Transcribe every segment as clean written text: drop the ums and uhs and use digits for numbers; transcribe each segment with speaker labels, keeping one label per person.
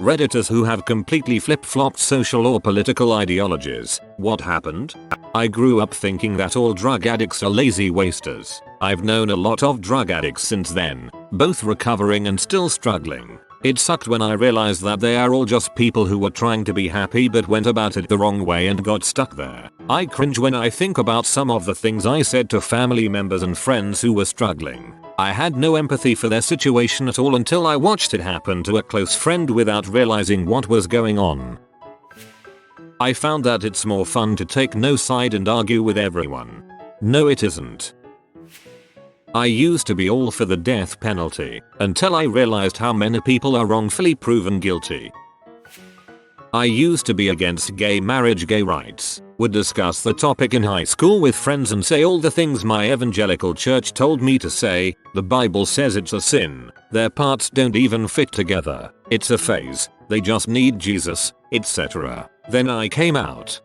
Speaker 1: Redditors who have completely flip-flopped social or political ideologies. What happened? I grew up thinking that all drug addicts are lazy wasters. I've known a lot of drug addicts since then, both recovering and still struggling. It sucked when I realized that they are all just people who were trying to be happy but went about it the wrong way and got stuck there. I cringe when I think about some of the things I said to family members and friends who were struggling. I had no empathy for their situation at all until I watched it happen to a close friend without realizing what was going on. I found that it's more fun to take no side and argue with everyone. No, it isn't. I used to be all for the death penalty until I realized how many people are wrongfully proven guilty. I used to be against gay marriage, gay rights, would discuss the topic in high school with friends and say all the things my evangelical church told me to say. The Bible says it's a sin, their parts don't even fit together, it's a phase, they just need Jesus, etc. Then I came out.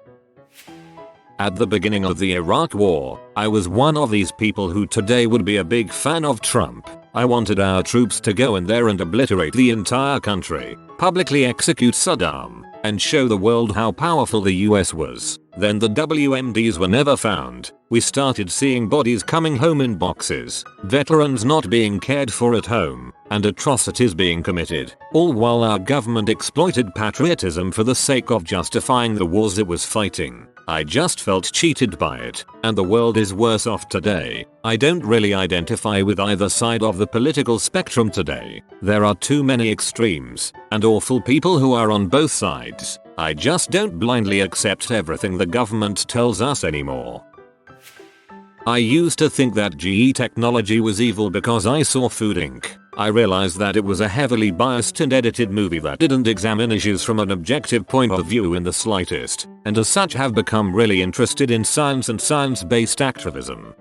Speaker 1: At the beginning of the Iraq War, I was one of these people who today would be a big fan of Trump. I wanted our troops to go in there and obliterate the entire country, publicly execute Saddam, and show the world how powerful the US was. Then the WMDs were never found. We started seeing bodies coming home in boxes, veterans not being cared for at home, and atrocities being committed, all while our government exploited patriotism for the sake of justifying the wars it was fighting. I just felt cheated by it, and the world is worse off today. I don't really identify with either side of the political spectrum today. There are too many extremes, and awful people who are on both sides. I just don't blindly accept everything the government tells us anymore. I used to think that GE technology was evil because I saw Food Inc. I realized that it was a heavily biased and edited movie that didn't examine issues from an objective point of view in the slightest, and as such have become really interested in science and science-based activism.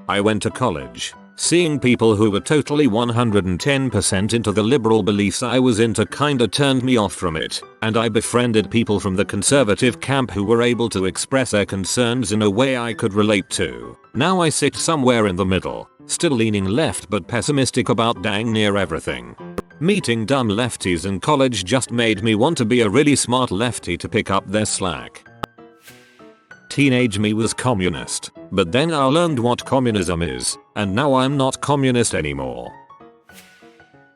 Speaker 1: I went to college. Seeing people who were totally 110% into the liberal beliefs I was into kinda turned me off from it, and I befriended people from the conservative camp who were able to express their concerns in a way I could relate to. Now I sit somewhere in the middle, still leaning left but pessimistic about dang near everything. Meeting dumb lefties in college just made me want to be a really smart lefty to pick up their slack. Teenage me was communist, but then I learned what communism is, and now I'm not communist anymore.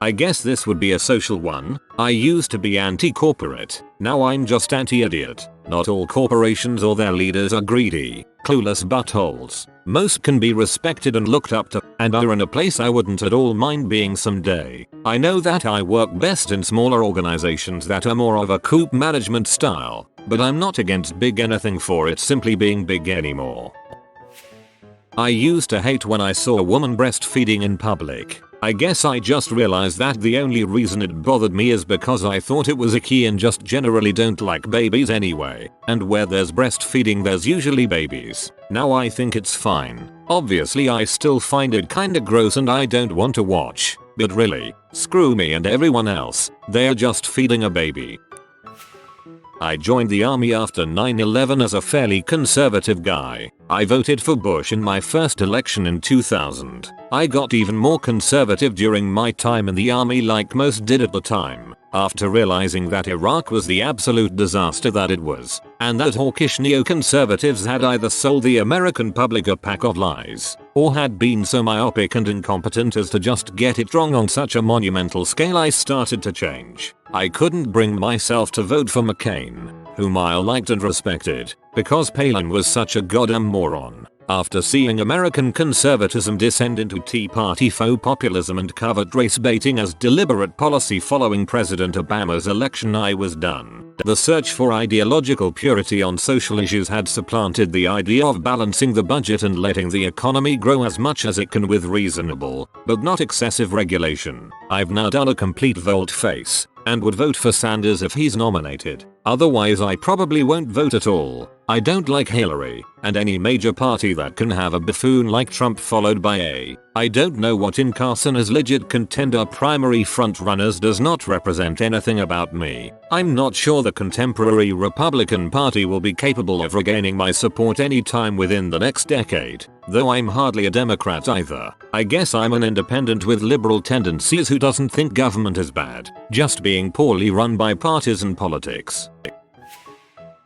Speaker 1: I guess this would be a social one. I used to be anti-corporate, now I'm just anti-idiot. Not all corporations or their leaders are greedy, clueless buttholes. Most can be respected and looked up to, and are in a place I wouldn't at all mind being someday. I know that I work best in smaller organizations that are more of a coup management style, but I'm not against big anything for it simply being big anymore. I used to hate when I saw a woman breastfeeding in public. I guess I just realized that the only reason it bothered me is because I thought it was icky and just generally don't like babies anyway, and where there's breastfeeding there's usually babies. Now I think it's fine. Obviously I still find it kinda gross and I don't want to watch, but really, screw me and everyone else, they're just feeding a baby. I joined the army after 9/11 as a fairly conservative guy. I voted for Bush in my first election in 2000. I got even more conservative during my time in the army like most did at the time, after realizing that Iraq was the absolute disaster that it was, and that hawkish neoconservatives had either sold the American public a pack of lies, or had been so myopic and incompetent as to just get it wrong on such a monumental scale. I started to change. I couldn't bring myself to vote for McCain, whom I liked and respected, because Palin was such a goddamn moron. After seeing American conservatism descend into Tea Party faux populism and covert race baiting as deliberate policy following President Obama's election, I was done. The search for ideological purity on social issues had supplanted the idea of balancing the budget and letting the economy grow as much as it can with reasonable, but not excessive regulation. I've now done a complete volte-face, and would vote for Sanders if he's nominated. Otherwise I probably won't vote at all. I don't like Hillary, and any major party that can have a buffoon like Trump followed by a I don't know what in Carson as legit contender primary frontrunners does not represent anything about me. I'm not sure the contemporary Republican Party will be capable of regaining my support anytime within the next decade, though I'm hardly a Democrat either. I guess I'm an independent with liberal tendencies who doesn't think government is bad, just being poorly run by partisan politics.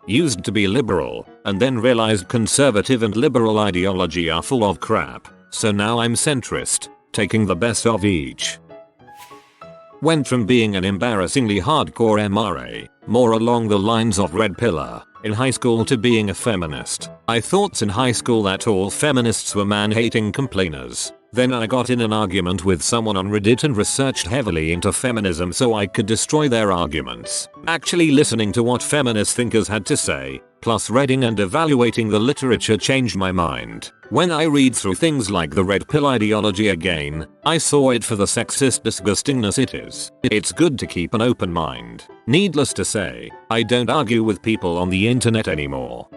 Speaker 1: Used to be liberal, and then realized conservative and liberal ideology are full of crap, so now I'm centrist, taking the best of each. Went from being an embarrassingly hardcore MRA, more along the lines of Red Pillar, in high school to being a feminist. I thought in high school that all feminists were man-hating complainers. Then I got in an argument with someone on Reddit and researched heavily into feminism so I could destroy their arguments. Actually listening to what feminist thinkers had to say, plus reading and evaluating the literature changed my mind. When I read through things like the Red Pill ideology again, I saw it for the sexist disgustingness it is. It's good to keep an open mind. Needless to say, I don't argue with people on the internet anymore.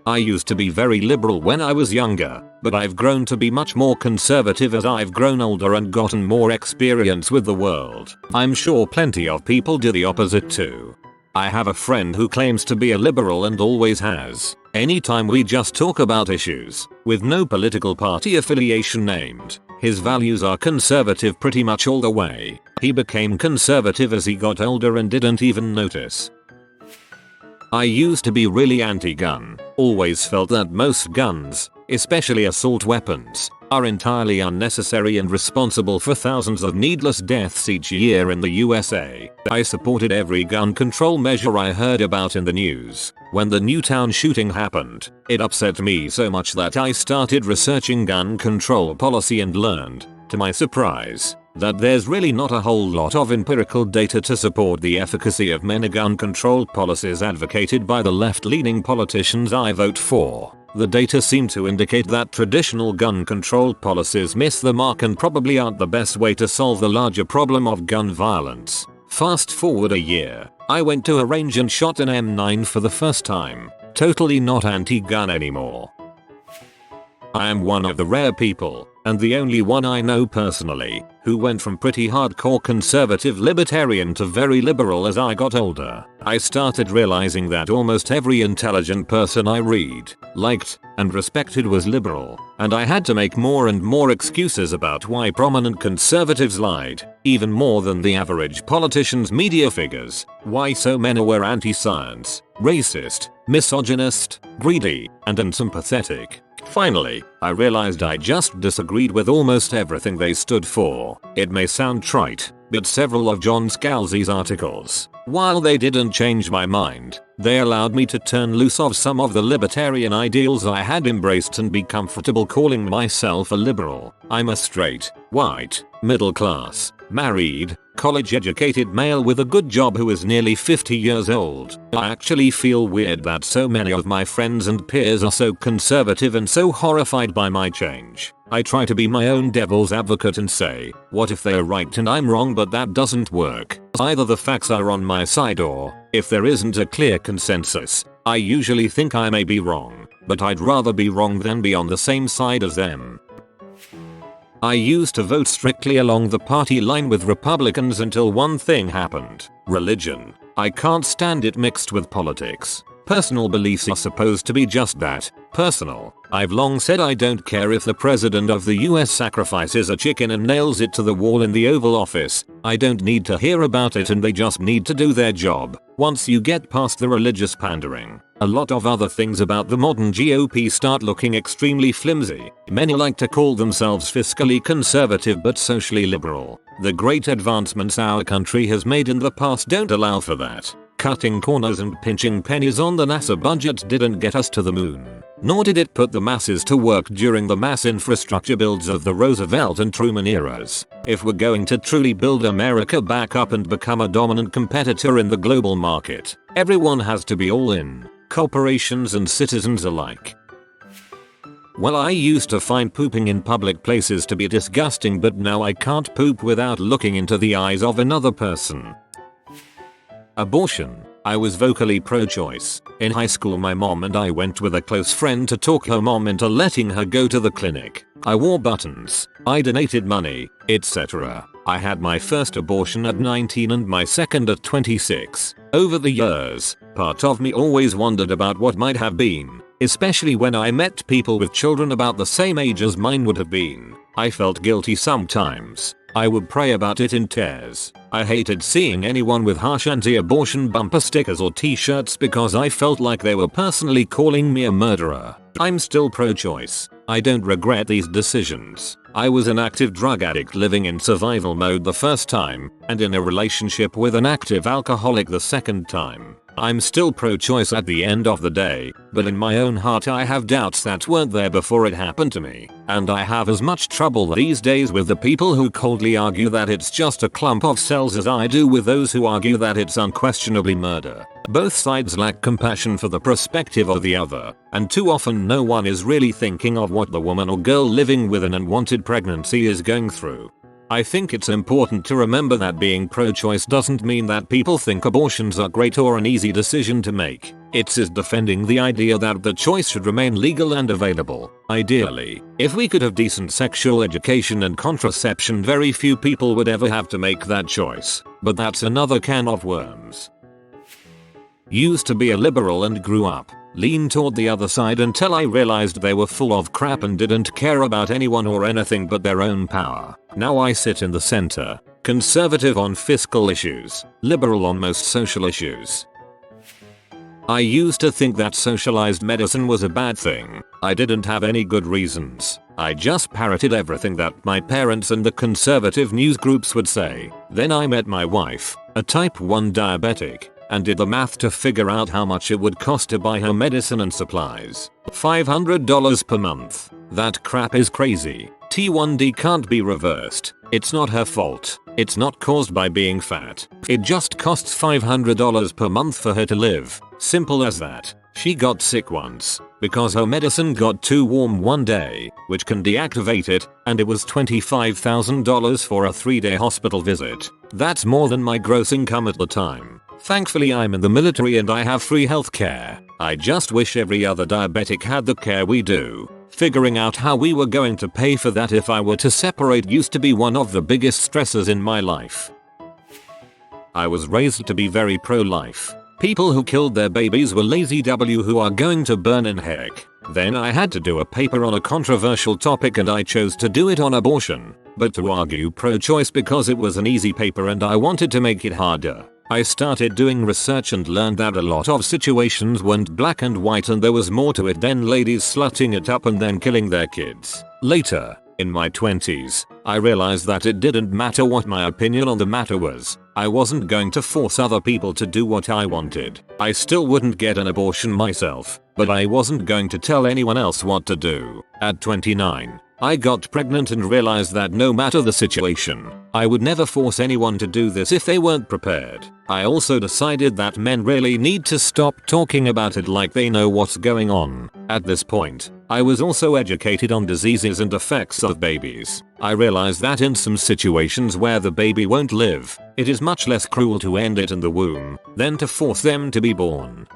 Speaker 1: I used to be very liberal when I was younger, but I've grown to be much more conservative as I've grown older and gotten more experience with the world. I'm sure plenty of people do the opposite too. I have a friend who claims to be a liberal and always has. Anytime we just talk about issues, with no political party affiliation named, his values are conservative pretty much all the way. He became conservative as he got older and didn't even notice. I used to be really anti-gun, always felt that most guns, especially assault weapons, are entirely unnecessary and responsible for thousands of needless deaths each year in the USA. I supported every gun control measure I heard about in the news. When the Newtown shooting happened, it upset me so much that I started researching gun control policy and learned, to my surprise, that there's really not a whole lot of empirical data to support the efficacy of many gun control policies advocated by the left-leaning politicians I vote for. The data seem to indicate that traditional gun control policies miss the mark and probably aren't the best way to solve the larger problem of gun violence. Fast forward a year, I went to a range and shot an M9 for the first time. Totally not anti-gun anymore. I am one of the rare people, and the only one I know personally, who went from pretty hardcore conservative libertarian to very liberal as I got older. I started realizing that almost every intelligent person I read, liked, and respected was liberal, and I had to make more and more excuses about why prominent conservatives lied, even more than the average politician's media figures, why so many were anti-science, racist, misogynist, greedy, and unsympathetic. Finally, I realized I just disagreed with almost everything they stood for. It may sound trite, but several of John Scalzi's articles, while they didn't change my mind, they allowed me to turn loose of some of the libertarian ideals I had embraced and be comfortable calling myself a liberal. I'm a straight, white, middle class, married, college-educated male with a good job who is nearly 50 years old. I actually feel weird that so many of my friends and peers are so conservative and so horrified by my change. I try to be my own devil's advocate and say, what if they're right and I'm wrong, but that doesn't work. Either the facts are on my side or, if there isn't a clear consensus, I usually think I may be wrong, but I'd rather be wrong than be on the same side as them. I used to vote strictly along the party line with Republicans until one thing happened. Religion. I can't stand it mixed with politics. Personal beliefs are supposed to be just that, personal. I've long said I don't care if the president of the US sacrifices a chicken and nails it to the wall in the Oval Office. I don't need to hear about it and they just need to do their job. Once you get past the religious pandering, a lot of other things about the modern GOP start looking extremely flimsy. Many like to call themselves fiscally conservative but socially liberal. The great advancements our country has made in the past don't allow for that. Cutting corners and pinching pennies on the NASA budget didn't get us to the moon. Nor did it put the masses to work during the mass infrastructure builds of the Roosevelt and Truman eras. If we're going to truly build America back up and become a dominant competitor in the global market, everyone has to be all in, corporations and citizens alike. Well, I used to find pooping in public places to be disgusting, but now I can't poop without looking into the eyes of another person. Abortion. I was vocally pro-choice. In high school my mom and I went with a close friend to talk her mom into letting her go to the clinic. I wore buttons, I donated money, etc. I had my first abortion at 19 and my second at 26. Over the years, part of me always wondered about what might have been, especially when I met people with children about the same age as mine would have been. I felt guilty sometimes. I would pray about it in tears. I hated seeing anyone with harsh anti-abortion bumper stickers or t-shirts because I felt like they were personally calling me a murderer. I'm still pro-choice. I don't regret these decisions. I was an active drug addict living in survival mode the first time, and in a relationship with an active alcoholic the second time. I'm still pro-choice at the end of the day, but in my own heart I have doubts that weren't there before it happened to me. And I have as much trouble these days with the people who coldly argue that it's just a clump of cells as I do with those who argue that it's unquestionably murder. Both sides lack compassion for the perspective of the other, and too often no one is really thinking of what the woman or girl living with an unwanted pregnancy is going through. I think it's important to remember that being pro-choice doesn't mean that people think abortions are great or an easy decision to make. It's defending the idea that the choice should remain legal and available. Ideally, if we could have decent sexual education and contraception, very few people would ever have to make that choice. But that's another can of worms. Used to be a liberal and grew up, leaned toward the other side until I realized they were full of crap and didn't care about anyone or anything but their own power. Now I sit in the center, conservative on fiscal issues, liberal on most social issues. I used to think that socialized medicine was a bad thing. I didn't have any good reasons. I just parroted everything that my parents and the conservative news groups would say. Then I met my wife, a type 1 diabetic, and did the math to figure out how much it would cost to buy her medicine and supplies. $500 per month. That crap is crazy. T1D can't be reversed. It's not her fault. It's not caused by being fat. It just costs $500 per month for her to live. Simple as that. She got sick once because her medicine got too warm one day, which can deactivate it, and it was $25,000 for a 3-day hospital visit. That's more than my gross income at the time. Thankfully I'm in the military and I have free healthcare. I just wish every other diabetic had the care we do. Figuring out how we were going to pay for that if I were to separate used to be one of the biggest stresses in my life. I was raised to be very pro-life. People who killed their babies were lazy who are going to burn in heck. Then I had to do a paper on a controversial topic and I chose to do it on abortion, but to argue pro-choice because it was an easy paper and I wanted to make it harder. I started doing research and learned that a lot of situations weren't black and white and there was more to it than ladies slutting it up and then killing their kids. Later, in my 20s, I realized that it didn't matter what my opinion on the matter was. I wasn't going to force other people to do what I wanted. I still wouldn't get an abortion myself, but I wasn't going to tell anyone else what to do. At 29, I got pregnant and realized that no matter the situation, I would never force anyone to do this if they weren't prepared. I also decided that men really need to stop talking about it like they know what's going on. At this point, I was also educated on diseases and effects of babies. I realized that in some situations where the baby won't live, it is much less cruel to end it in the womb than to force them to be born.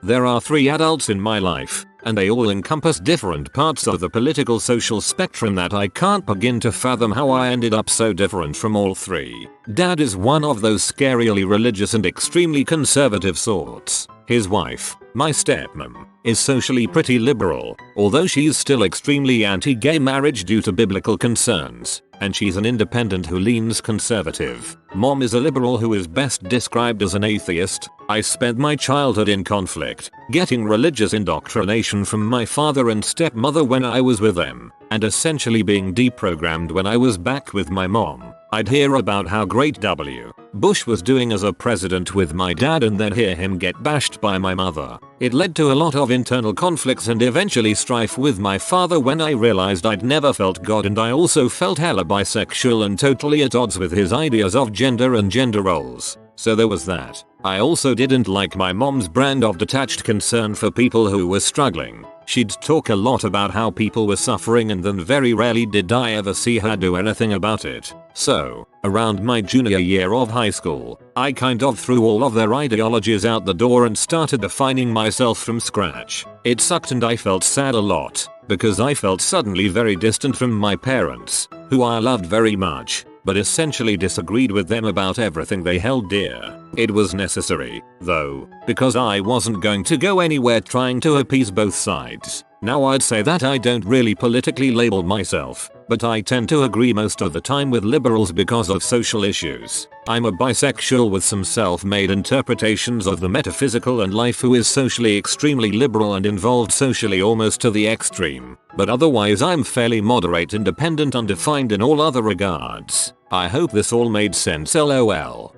Speaker 1: There are 3 adults in my life, and they all encompass different parts of the political social spectrum that I can't begin to fathom how I ended up so different from all 3. Dad is one of those scarily religious and extremely conservative sorts. His wife, my stepmom, is socially pretty liberal, although she's still extremely anti-gay marriage due to biblical concerns, and she's an independent who leans conservative. Mom is a liberal who is best described as an atheist. I spent my childhood in conflict, getting religious indoctrination from my father and stepmother when I was with them, and essentially being deprogrammed when I was back with my mom. I'd hear about how great W. Bush was doing as a president with my dad and then hear him get bashed by my mother. It led to a lot of internal conflicts and eventually strife with my father when I realized I'd never felt God, and I also felt hella bisexual and totally at odds with his ideas of gender and gender roles. So there was that. I also didn't like my mom's brand of detached concern for people who were struggling. She'd talk a lot about how people were suffering and then very rarely did I ever see her do anything about it. So, around my junior year of high school, I kind of threw all of their ideologies out the door and started defining myself from scratch. It sucked and I felt sad a lot, because I felt suddenly very distant from my parents, who I loved very much, but essentially disagreed with them about everything they held dear. It was necessary, though, because I wasn't going to go anywhere trying to appease both sides. Now I'd say that I don't really politically label myself, but I tend to agree most of the time with liberals because of social issues. I'm a bisexual with some self-made interpretations of the metaphysical and life who is socially extremely liberal and involved socially almost to the extreme, but otherwise I'm fairly moderate, independent, undefined in all other regards. I hope this all made sense, lol.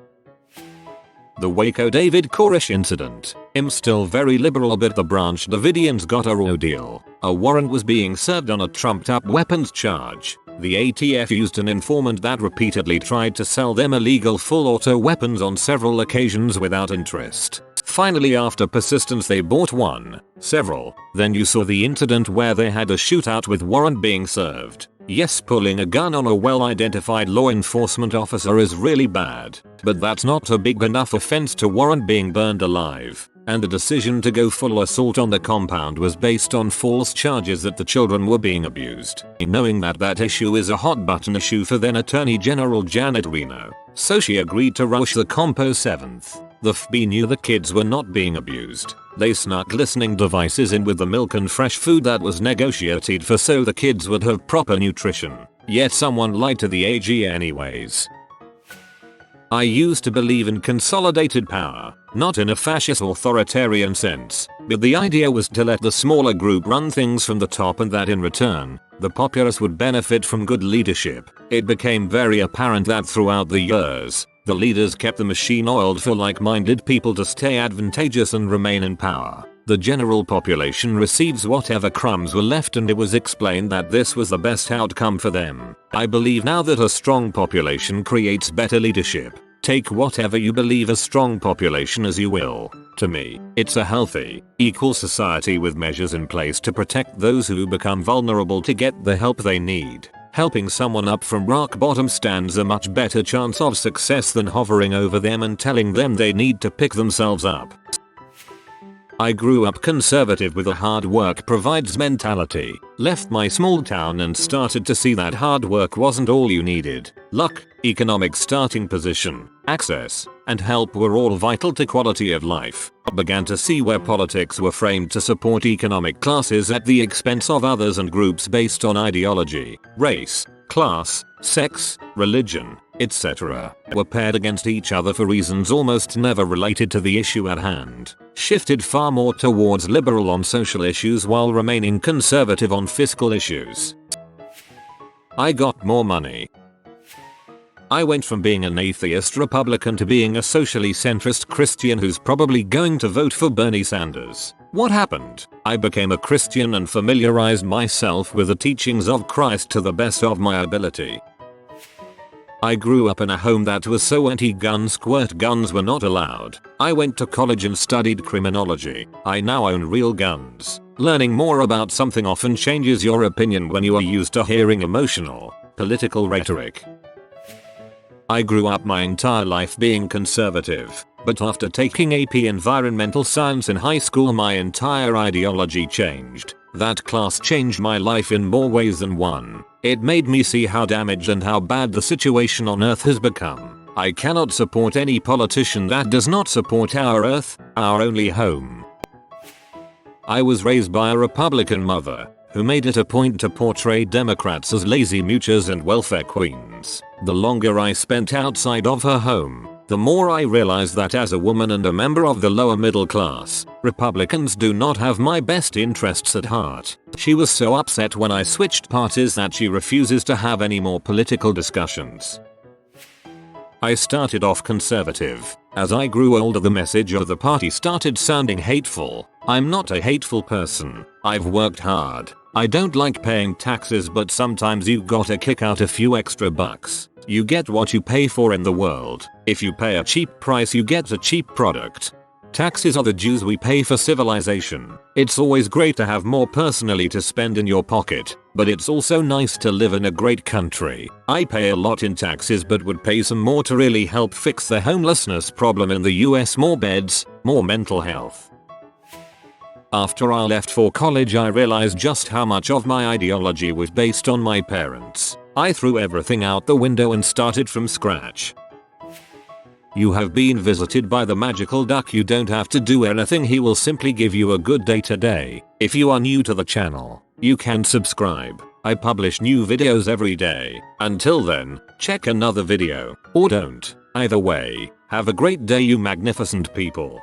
Speaker 1: The Waco David Koresh incident. I'm still very liberal, but the Branch Davidians got a raw deal. A warrant was being served on a trumped-up weapons charge. The ATF used an informant that repeatedly tried to sell them illegal full-auto weapons on several occasions without interest. Finally, after persistence, they bought several. Then you saw the incident where they had a shootout with warrant being served. Yes, pulling a gun on a well-identified law enforcement officer is really bad, but that's not a big enough offense to warrant being burned alive. And the decision to go full assault on the compound was based on false charges that the children were being abused. Knowing that issue is a hot button issue for then Attorney General Janet Reno, so she agreed to rush the Compo 7th. The FB knew the kids were not being abused. They snuck listening devices in with the milk and fresh food that was negotiated for so the kids would have proper nutrition. Yet someone lied to the AG anyways. I used to believe in consolidated power, not in a fascist authoritarian sense, but the idea was to let the smaller group run things from the top and that in return, the populace would benefit from good leadership. It became very apparent that throughout the years, the leaders kept the machine oiled for like-minded people to stay advantageous and remain in power. The general population receives whatever crumbs were left, and it was explained that this was the best outcome for them. I believe now that a strong population creates better leadership. Take whatever you believe a strong population as you will. To me, it's a healthy, equal society with measures in place to protect those who become vulnerable to get the help they need. Helping someone up from rock bottom stands a much better chance of success than hovering over them and telling them they need to pick themselves up. I grew up conservative with a hard work provides mentality, left my small town and started to see that hard work wasn't all you needed. Luck, economic starting position, access, and help were all vital to quality of life. I began to see where politics were framed to support economic classes at the expense of others and groups based on ideology, race, class, sex, religion, etc. were paired against each other for reasons almost never related to the issue at hand. Shifted far more towards liberal on social issues while remaining conservative on fiscal issues. I got more money. I went from being an atheist Republican to being a socially centrist Christian who's probably going to vote for Bernie Sanders. What happened? I became a Christian and familiarized myself with the teachings of Christ to the best of my ability. I grew up in a home that was so anti-gun, squirt guns were not allowed. I went to college and studied criminology. I now own real guns. Learning more about something often changes your opinion when you are used to hearing emotional, political rhetoric. I grew up my entire life being conservative, but after taking AP Environmental Science in high school my entire ideology changed. That class changed my life in more ways than one. It made me see how damaged and how bad the situation on Earth has become. I cannot support any politician that does not support our Earth, our only home. I was raised by a Republican mother, who made it a point to portray Democrats as lazy moochers and welfare queens. The longer I spent outside of her home, the more I realized that as a woman and a member of the lower middle class, Republicans do not have my best interests at heart. She was so upset when I switched parties that she refuses to have any more political discussions. I started off conservative. As I grew older, the message of the party started sounding hateful. I'm not a hateful person. I've worked hard. I don't like paying taxes, but sometimes you gotta kick out a few extra bucks. You get what you pay for in the world. If you pay a cheap price, you get a cheap product. Taxes are the dues we pay for civilization. It's always great to have more personally to spend in your pocket, but it's also nice to live in a great country. I pay a lot in taxes but would pay some more to really help fix the homelessness problem in the US. More beds, more mental health. After I left for college, I realized just how much of my ideology was based on my parents. I threw everything out the window and started from scratch. You have been visited by the magical duck. You don't have to do anything. He will simply give you a good day today. If you are new to the channel, you can subscribe. I publish new videos every day. Until then, check another video, or don't. Either way, have a great day, you magnificent people.